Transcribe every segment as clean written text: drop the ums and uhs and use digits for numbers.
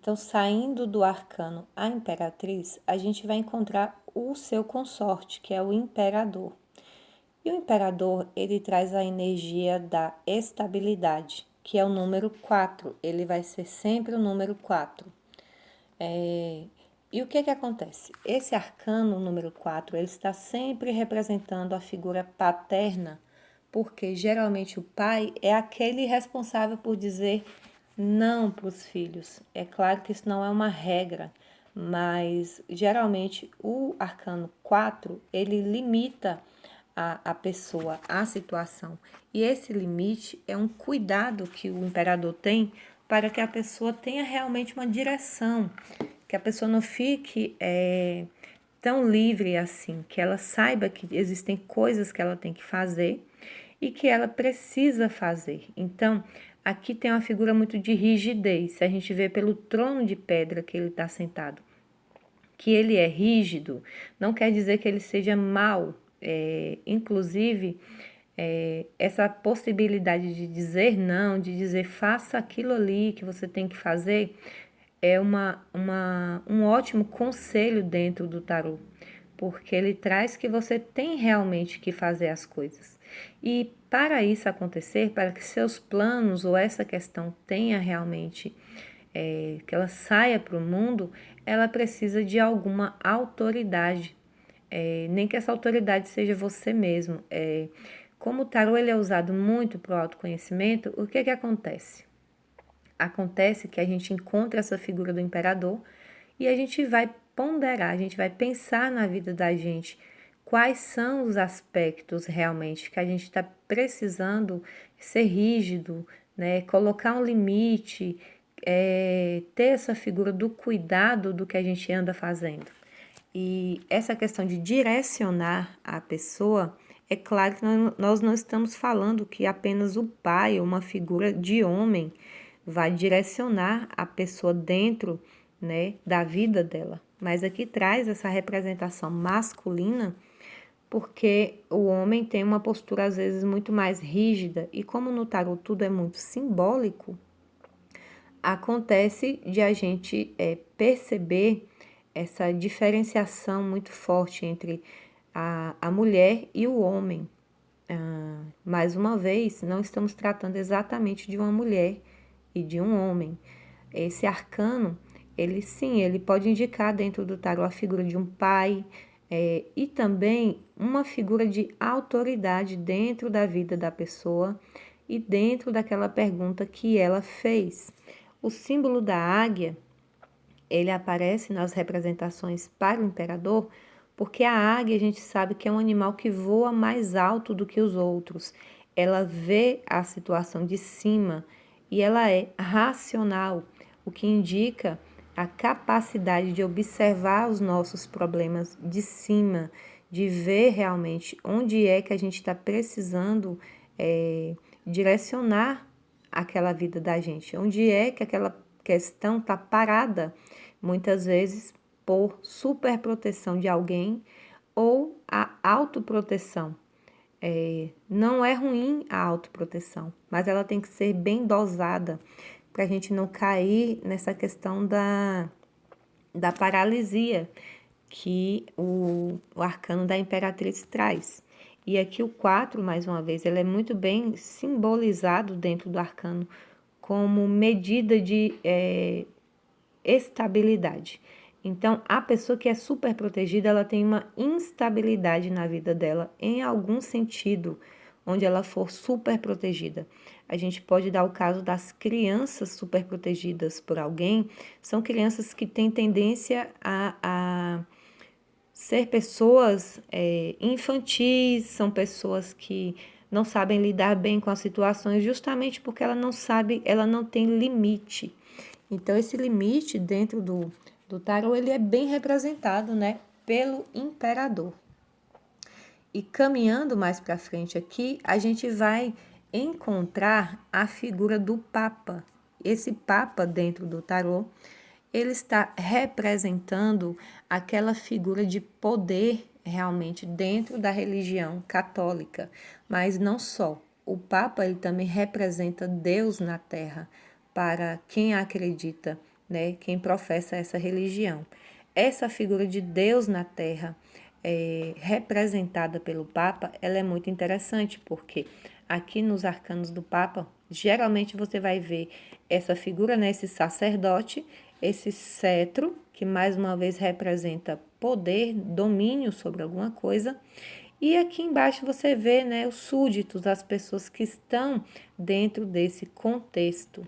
Então, saindo do arcano a Imperatriz, a gente vai encontrar o seu consorte, que é o Imperador. E o Imperador, ele traz a energia da estabilidade, que é o número 4. Ele vai ser sempre o número 4. E o que acontece? Esse arcano número 4, ele está sempre representando a figura paterna, porque geralmente o pai é aquele responsável por dizer não para os filhos. É claro que isso não é uma regra, mas geralmente o arcano 4, ele limita a pessoa, a situação. E esse limite é um cuidado que o imperador tem para que a pessoa tenha realmente uma direção, que a pessoa não fique tão livre assim, que ela saiba que existem coisas que ela tem que fazer e que ela precisa fazer. Então, aqui tem uma figura muito de rigidez. Se a gente vê pelo trono de pedra que ele está sentado, que ele é rígido, não quer dizer que ele seja mau. Inclusive, essa possibilidade de dizer não, de dizer faça aquilo ali que você tem que fazer, é um ótimo conselho dentro do tarô, porque ele traz que você tem realmente que fazer as coisas. E para isso acontecer, para que seus planos ou essa questão tenha realmente, que ela saia para o mundo, ela precisa de alguma autoridade. Nem que essa autoridade seja você mesmo. Como o tarô ele é usado muito para o autoconhecimento, o que acontece? Acontece que a gente encontra essa figura do imperador e a gente vai ponderar, a gente vai pensar na vida da gente quais são os aspectos realmente que a gente está precisando ser rígido, né? Colocar um limite, ter essa figura do cuidado do que a gente anda fazendo. E essa questão de direcionar a pessoa, é claro que nós não estamos falando que apenas o pai ou uma figura de homem vai direcionar a pessoa dentro, né, da vida dela. Mas aqui traz essa representação masculina, porque o homem tem uma postura às vezes muito mais rígida e como no tarot tudo é muito simbólico, acontece de a gente perceber essa diferenciação muito forte entre a mulher e o homem. Mais uma vez, não estamos tratando exatamente de uma mulher e de um homem. Esse arcano, ele sim, ele pode indicar dentro do tarô a figura de um pai e também uma figura de autoridade dentro da vida da pessoa e dentro daquela pergunta que ela fez. O símbolo da águia, ele aparece nas representações para o imperador, porque a águia a gente sabe que é um animal que voa mais alto do que os outros. Ela vê a situação de cima e ela é racional, o que indica a capacidade de observar os nossos problemas de cima, de ver realmente onde é que a gente está precisando direcionar aquela vida da gente, onde é que aquela questão está parada, muitas vezes por superproteção de alguém ou a autoproteção. Não é ruim a autoproteção, mas ela tem que ser bem dosada para a gente não cair nessa questão da paralisia que o arcano da Imperatriz traz. E aqui o 4, mais uma vez, ele é muito bem simbolizado dentro do arcano como medida de estabilidade. Então, a pessoa que é super protegida, ela tem uma instabilidade na vida dela, em algum sentido, onde ela for super protegida. A gente pode dar o caso das crianças super protegidas por alguém, são crianças que têm tendência a ser pessoas infantis, são pessoas que não sabem lidar bem com as situações, justamente porque ela não sabe, ela não tem limite. Então, esse limite dentro do tarô, ele é bem representado, né, pelo imperador. E caminhando mais para frente aqui, a gente vai encontrar a figura do Papa. Esse Papa dentro do tarô, ele está representando aquela figura de poder realmente dentro da religião católica, mas não só. O Papa ele também representa Deus na Terra para quem acredita né, quem professa essa religião. Essa figura de Deus na Terra, representada pelo Papa, ela é muito interessante, porque aqui nos arcanos do Papa, geralmente você vai ver essa figura, né, esse sacerdote, esse cetro, que mais uma vez representa poder, domínio sobre alguma coisa, e aqui embaixo você vê, né, os súditos, as pessoas que estão dentro desse contexto.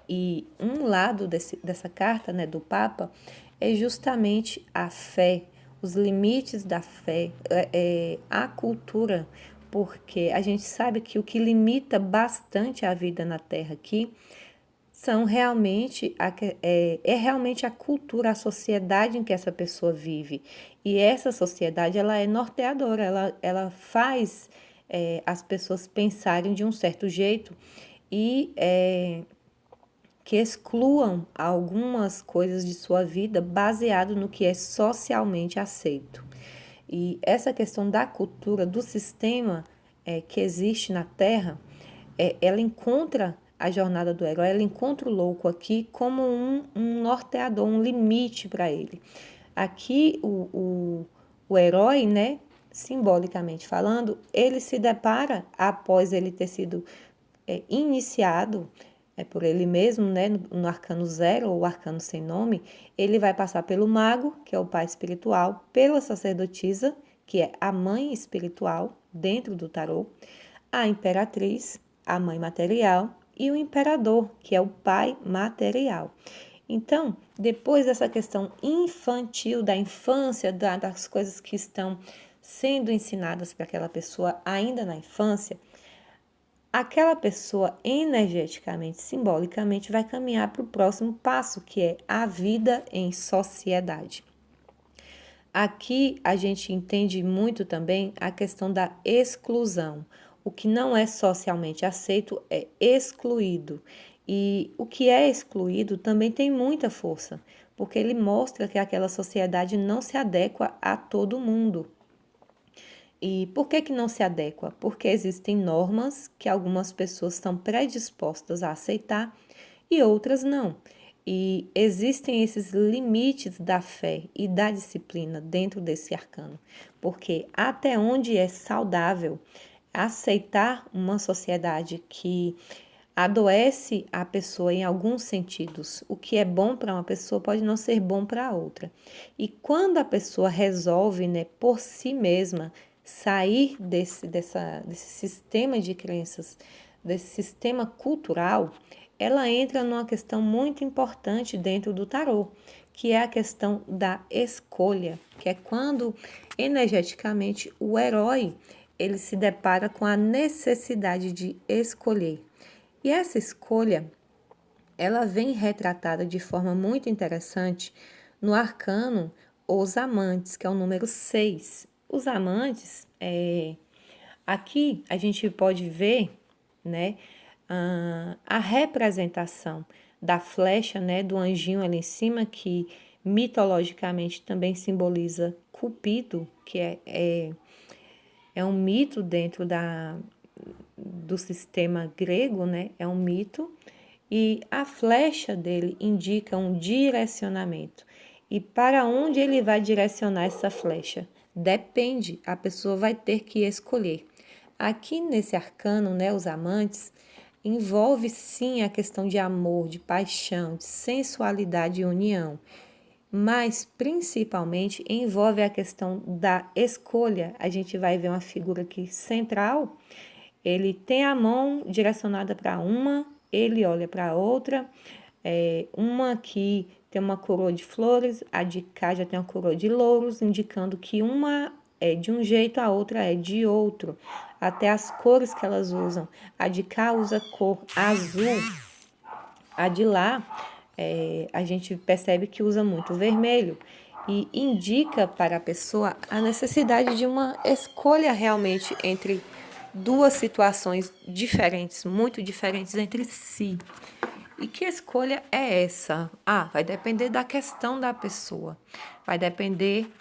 E um lado dessa carta, né, do Papa, é justamente a fé, os limites da fé, a cultura, porque a gente sabe que o que limita bastante a vida na Terra aqui são realmente realmente a cultura, a sociedade em que essa pessoa vive. E essa sociedade, ela é norteadora, ela faz as pessoas pensarem de um certo jeito e que excluam algumas coisas de sua vida baseado no que é socialmente aceito. E essa questão da cultura, do sistema que existe na Terra, ela encontra a jornada do herói, ela encontra o louco aqui como um norteador, um limite para ele. Aqui o herói, né, simbolicamente falando, ele se depara após ele ter sido iniciado por ele mesmo, né, no arcano 0 ou arcano sem nome, ele vai passar pelo mago, que é o pai espiritual, pela sacerdotisa, que é a mãe espiritual dentro do tarô, a imperatriz, a mãe material, e o imperador, que é o pai material. Então, depois dessa questão infantil, da infância, das coisas que estão sendo ensinadas para aquela pessoa ainda na infância, aquela pessoa energeticamente, simbolicamente, vai caminhar para o próximo passo, que é a vida em sociedade. Aqui a gente entende muito também a questão da exclusão. O que não é socialmente aceito é excluído. E o que é excluído também tem muita força, porque ele mostra que aquela sociedade não se adequa a todo mundo. E por que não se adequa? Porque existem normas que algumas pessoas estão predispostas a aceitar e outras não. E existem esses limites da fé e da disciplina dentro desse arcano, porque até onde é saudável aceitar uma sociedade que adoece a pessoa em alguns sentidos. O que é bom para uma pessoa pode não ser bom para outra. E quando a pessoa resolve, né, por si mesma, sair desse sistema de crenças, desse sistema cultural, ela entra numa questão muito importante dentro do tarô, que é a questão da escolha, que é quando energeticamente o herói ele se depara com a necessidade de escolher. E essa escolha, ela vem retratada de forma muito interessante no arcano Os Amantes, que é o número 6. Os amantes, aqui a gente pode ver, né, a representação da flecha, né, do anjinho ali em cima, que mitologicamente também simboliza Cupido, que é um mito dentro do sistema grego, né, é um mito, e a flecha dele indica um direcionamento. E para onde ele vai direcionar essa flecha? Depende, a pessoa vai ter que escolher. Aqui nesse arcano, né, os amantes, envolve sim a questão de amor, de paixão, de sensualidade e união, mas principalmente envolve a questão da escolha. A gente vai ver uma figura aqui central, ele tem a mão direcionada para uma, ele olha para a outra, uma aqui tem uma coroa de flores, a de cá já tem uma coroa de louros, indicando que uma é de um jeito, a outra é de outro. Até as cores que elas usam. A de cá usa cor azul, a de lá a gente percebe que usa muito vermelho e indica para a pessoa a necessidade de uma escolha realmente entre duas situações diferentes, muito diferentes entre si. E que escolha é essa? Vai depender da questão da pessoa, vai depender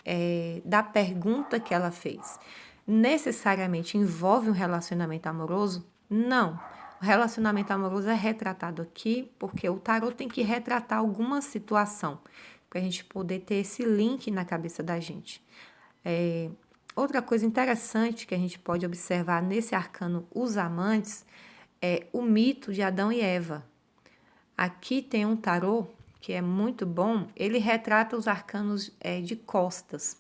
da pergunta que ela fez. Necessariamente envolve um relacionamento amoroso? Não. O relacionamento amoroso é retratado aqui porque o tarô tem que retratar alguma situação para a gente poder ter esse link na cabeça da gente. Outra coisa interessante que a gente pode observar nesse arcano Os Amantes é o mito de Adão e Eva. Aqui tem um tarô que é muito bom, ele retrata os arcanos de costas.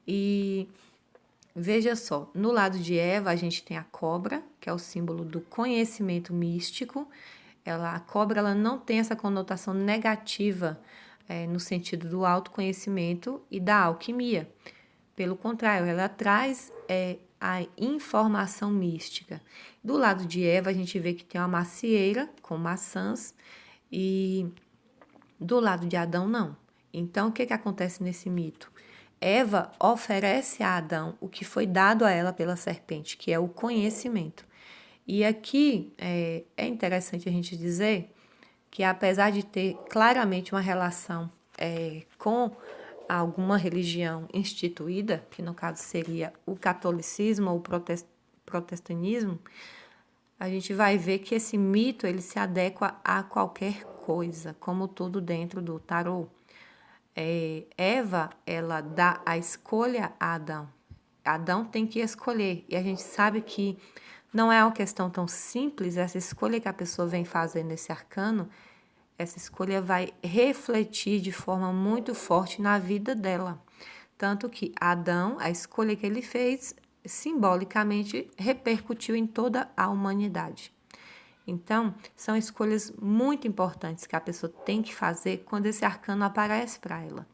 E veja só, no lado de Eva a gente tem a cobra, que é o símbolo do conhecimento místico. A cobra ela não tem essa conotação negativa no sentido do autoconhecimento e da alquimia. Pelo contrário, ela traz a informação mística. Do lado de Eva a gente vê que tem uma macieira com maçãs e do lado de Adão não. Então o que acontece nesse mito? Eva oferece a Adão o que foi dado a ela pela serpente, que é o conhecimento. E aqui é interessante a gente dizer que apesar de ter claramente uma relação com alguma religião instituída, que no caso seria o catolicismo ou o protestantismo, a gente vai ver que esse mito ele se adequa a qualquer coisa, como tudo dentro do tarô. Eva, ela dá a escolha a Adão. Adão tem que escolher. E a gente sabe que não é uma questão tão simples, essa escolha que a pessoa vem fazer nesse arcano, essa escolha vai refletir de forma muito forte na vida dela. Tanto que Adão, a escolha que ele fez, simbolicamente repercutiu em toda a humanidade. Então, são escolhas muito importantes que a pessoa tem que fazer quando esse arcano aparece para ela.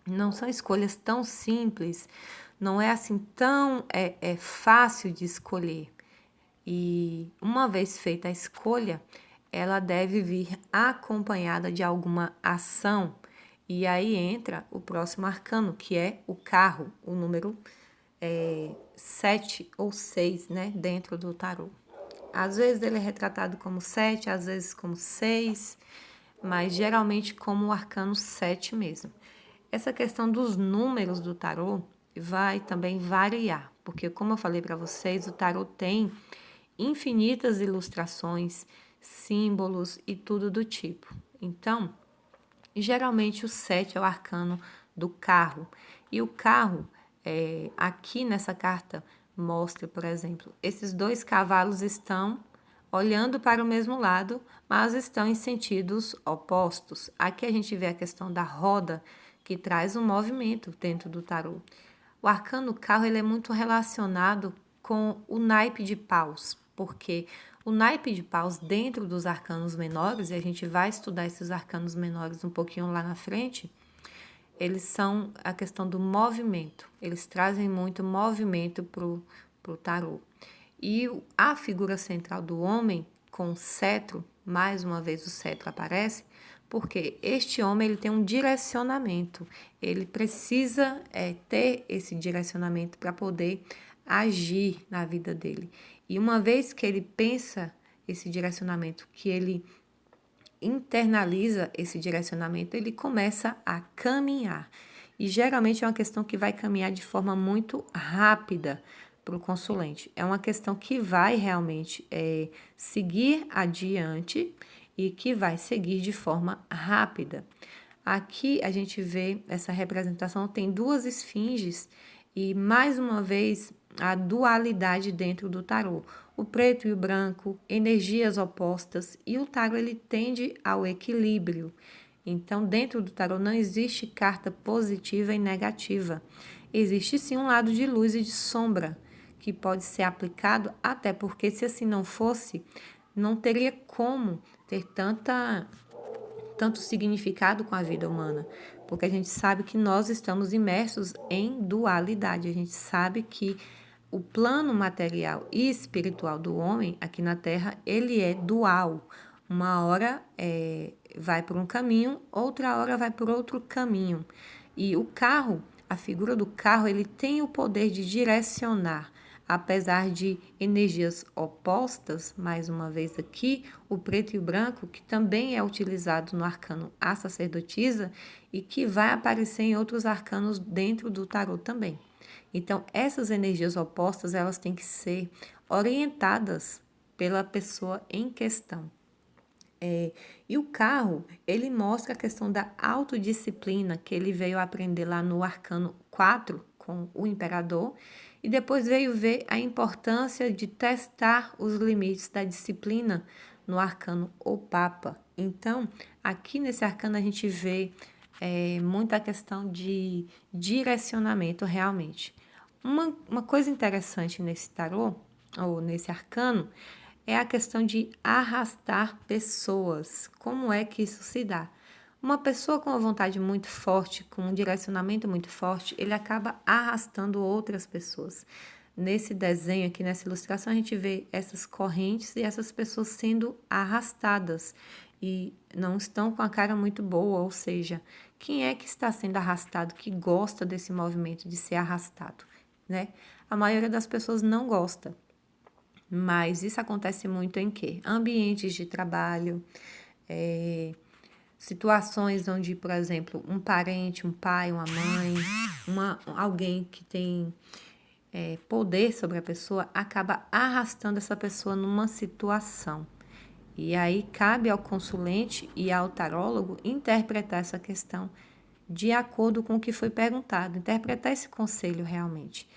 Não são escolhas tão simples, não é assim tão fácil de escolher. E uma vez feita a escolha, ela deve vir acompanhada de alguma ação. E aí entra o próximo arcano, que é o carro, o número 7 ou 6, né, dentro do tarô. Às vezes ele é retratado como 7, às vezes como 6, mas geralmente como o arcano 7 mesmo. Essa questão dos números do tarô vai também variar, porque como eu falei para vocês, o tarô tem infinitas ilustrações, símbolos e tudo do tipo. Então, geralmente o 7 é o arcano do carro. E o carro, aqui nessa carta, mostra, por exemplo, esses dois cavalos estão olhando para o mesmo lado, mas estão em sentidos opostos. Aqui a gente vê a questão da roda, que traz um movimento dentro do tarô. O arcano carro ele é muito relacionado com o naipe de paus, porque o naipe de paus dentro dos arcanos menores, e a gente vai estudar esses arcanos menores um pouquinho lá na frente, eles são a questão do movimento, eles trazem muito movimento para o tarô. E a figura central do homem com o cetro, mais uma vez o cetro aparece, porque este homem ele tem um direcionamento, ele precisa ter esse direcionamento para poder agir na vida dele. E uma vez que ele pensa esse direcionamento, que ele internaliza esse direcionamento, ele começa a caminhar. E geralmente é uma questão que vai caminhar de forma muito rápida para o consulente. É uma questão que vai realmente seguir adiante e que vai seguir de forma rápida. Aqui a gente vê essa representação, tem duas esfinges e, mais uma vez, a dualidade dentro do tarô. O preto e o branco, energias opostas, e o tarô ele tende ao equilíbrio. Então, dentro do tarô não existe carta positiva e negativa. Existe sim um lado de luz e de sombra, que pode ser aplicado, até porque se assim não fosse, não teria como ter tanto significado com a vida humana, porque a gente sabe que nós estamos imersos em dualidade, a gente sabe que o plano material e espiritual do homem aqui na Terra, ele é dual. Uma hora vai por um caminho, outra hora vai por outro caminho. E o carro, a figura do carro, ele tem o poder de direcionar, apesar de energias opostas, mais uma vez aqui, o preto e o branco, que também é utilizado no arcano A Sacerdotisa e que vai aparecer em outros arcanos dentro do tarô também. Então, essas energias opostas, elas têm que ser orientadas pela pessoa em questão. E o carro, ele mostra a questão da autodisciplina que ele veio aprender lá no Arcano 4 com o Imperador, e depois veio ver a importância de testar os limites da disciplina no Arcano O Papa. Então, aqui nesse arcano a gente vê muita questão de direcionamento realmente. Uma coisa interessante nesse tarô, ou nesse arcano, é a questão de arrastar pessoas. Como é que isso se dá? Uma pessoa com uma vontade muito forte, com um direcionamento muito forte, ele acaba arrastando outras pessoas. Nesse desenho aqui, nessa ilustração, a gente vê essas correntes e essas pessoas sendo arrastadas e não estão com a cara muito boa, ou seja, quem é que está sendo arrastado, que gosta desse movimento de ser arrastado, né? A maioria das pessoas não gosta. Mas isso acontece muito em quê? Ambientes de trabalho, situações onde, por exemplo, um parente, um pai, uma mãe, alguém que tem poder sobre a pessoa, acaba arrastando essa pessoa numa situação. E aí cabe ao consulente e ao tarólogo interpretar essa questão de acordo com o que foi perguntado, interpretar esse conselho realmente.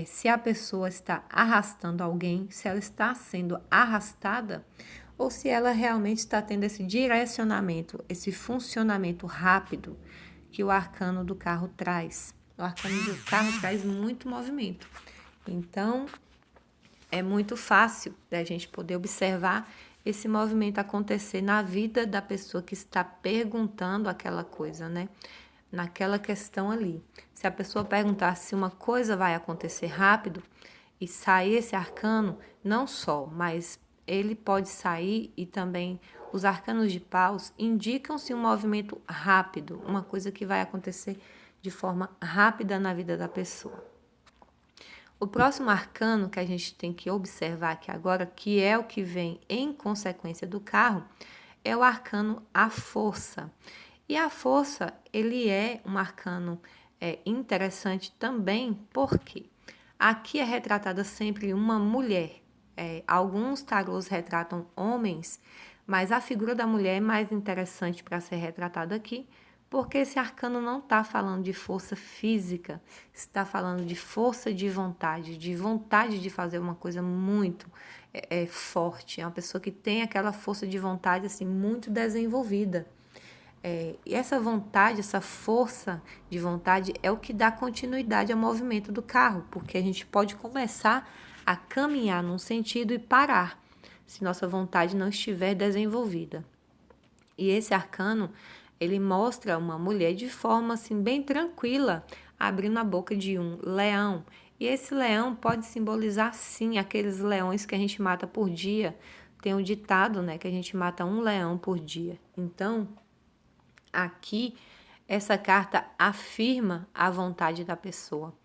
Se a pessoa está arrastando alguém, se ela está sendo arrastada, ou se ela realmente está tendo esse direcionamento, esse funcionamento rápido que o arcano do carro traz. O arcano do carro traz muito movimento. Então, é muito fácil da gente poder observar esse movimento acontecer na vida da pessoa que está perguntando aquela coisa, né? Naquela questão ali. Se a pessoa perguntar se uma coisa vai acontecer rápido e sair esse arcano, não só, mas ele pode sair e também os arcanos de paus indicam-se um movimento rápido, uma coisa que vai acontecer de forma rápida na vida da pessoa. O próximo arcano que a gente tem que observar aqui agora, que é o que vem em consequência do carro, é o arcano A Força. E a força, ele é um arcano interessante também, porque aqui é retratada sempre uma mulher. Alguns tarôs retratam homens, mas a figura da mulher é mais interessante para ser retratada aqui, porque esse arcano não está falando de força física, está falando de força de vontade de fazer uma coisa muito forte. É uma pessoa que tem aquela força de vontade assim, muito desenvolvida. E essa vontade, essa força de vontade é o que dá continuidade ao movimento do carro, porque a gente pode começar a caminhar num sentido e parar, se nossa vontade não estiver desenvolvida. E esse arcano, ele mostra uma mulher de forma assim bem tranquila, abrindo a boca de um leão. E esse leão pode simbolizar sim aqueles leões que a gente mata por dia. Tem um ditado, né, que a gente mata um leão por dia. Então, aqui, essa carta afirma a vontade da pessoa.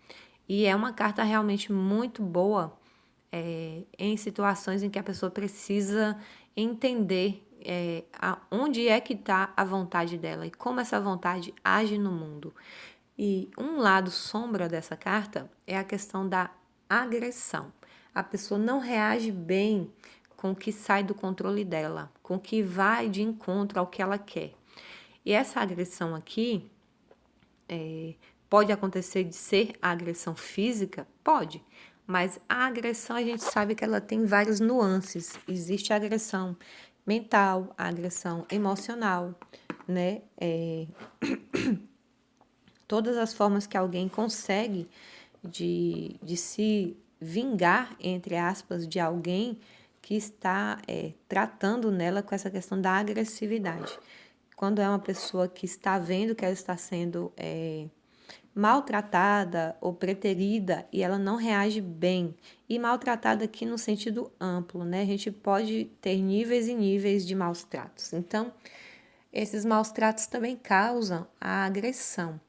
E é uma carta realmente muito boa em situações em que a pessoa precisa entender onde é que está a vontade dela e como essa vontade age no mundo. E um lado sombra dessa carta é a questão da agressão. A pessoa não reage bem com o que sai do controle dela, com o que vai de encontro ao que ela quer. E essa agressão aqui pode acontecer de ser agressão física? Pode, mas a agressão a gente sabe que ela tem várias nuances. Existe a agressão mental, a agressão emocional, né? Todas as formas que alguém consegue de se vingar, entre aspas, de alguém que está tratando nela com essa questão da agressividade. Quando é uma pessoa que está vendo que ela está sendo maltratada ou preterida e ela não reage bem. E maltratada aqui no sentido amplo, né? A gente pode ter níveis e níveis de maus tratos. Então, esses maus tratos também causam a agressão,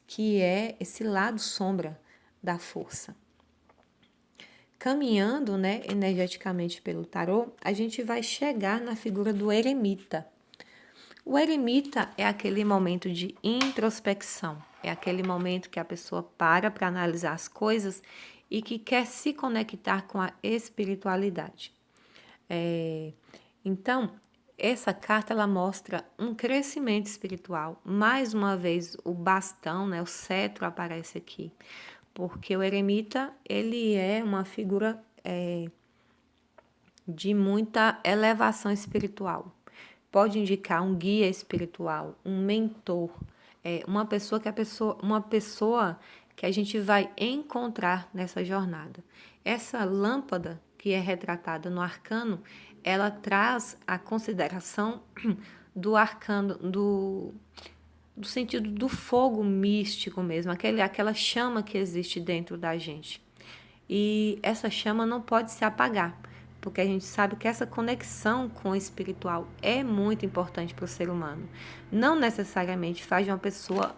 que é esse lado sombra da força. Caminhando, né, energeticamente pelo tarô, a gente vai chegar na figura do eremita. O eremita é aquele momento de introspecção, é aquele momento que a pessoa para analisar as coisas e que quer se conectar com a espiritualidade. Então, essa carta ela mostra um crescimento espiritual. Mais uma vez, o bastão, né, o cetro aparece aqui, porque o eremita ele é uma figura de muita elevação espiritual. Pode indicar um guia espiritual, um mentor, uma pessoa que a gente vai encontrar nessa jornada. Essa lâmpada que é retratada no arcano, ela traz a consideração do arcano, do sentido do fogo místico mesmo, aquela chama que existe dentro da gente. E essa chama não pode se apagar, porque a gente sabe que essa conexão com o espiritual é muito importante para o ser humano. Não necessariamente faz de uma pessoa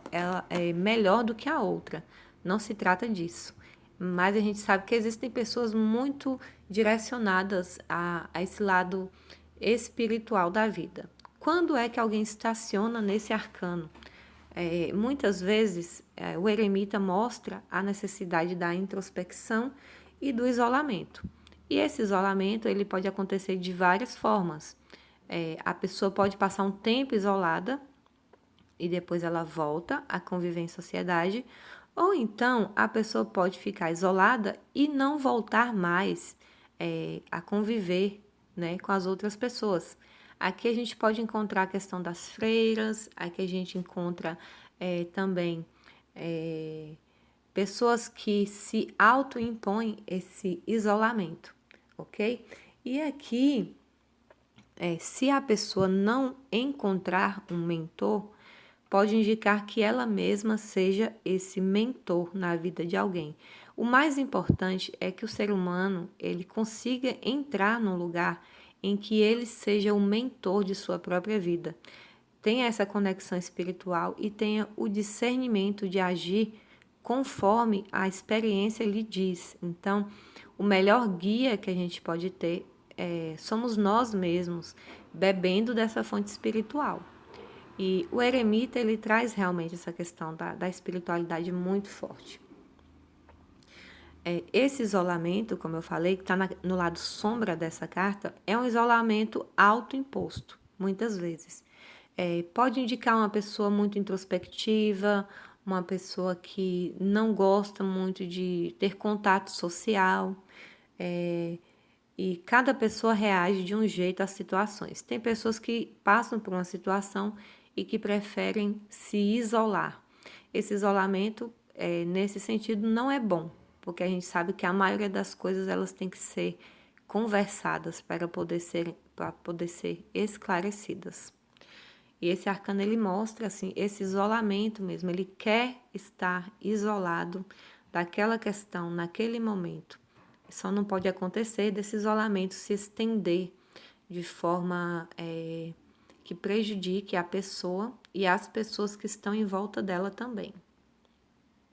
melhor do que a outra, não se trata disso. Mas a gente sabe que existem pessoas muito direcionadas a esse lado espiritual da vida. Quando é que alguém estaciona nesse arcano? Muitas vezes o eremita mostra a necessidade da introspecção e do isolamento. E esse isolamento ele pode acontecer de várias formas. A pessoa pode passar um tempo isolada e depois ela volta a conviver em sociedade, ou então a pessoa pode ficar isolada e não voltar mais a conviver, né, com as outras pessoas. Aqui a gente pode encontrar a questão das freiras, aqui a gente encontra também pessoas que se autoimpõem esse isolamento, ok? E aqui, se a pessoa não encontrar um mentor, pode indicar que ela mesma seja esse mentor na vida de alguém. O mais importante é que o ser humano ele consiga entrar num lugar em que ele seja o mentor de sua própria vida. Tenha essa conexão espiritual e tenha o discernimento de agir conforme a experiência lhe diz. Então, o melhor guia que a gente pode ter somos nós mesmos, bebendo dessa fonte espiritual. E o eremita, ele traz realmente essa questão da espiritualidade muito forte. Esse isolamento, como eu falei, que está no lado sombra dessa carta, é um isolamento autoimposto, muitas vezes. Pode indicar uma pessoa muito introspectiva, uma pessoa que não gosta muito de ter contato social, e cada pessoa reage de um jeito às situações. Tem pessoas que passam por uma situação e que preferem se isolar. Esse isolamento, nesse sentido, não é bom, porque a gente sabe que a maioria das coisas elas têm que ser conversadas para poder ser esclarecidas. E esse arcano ele mostra assim esse isolamento mesmo, ele quer estar isolado daquela questão naquele momento. Só não pode acontecer desse isolamento se estender de forma que prejudique a pessoa e as pessoas que estão em volta dela também.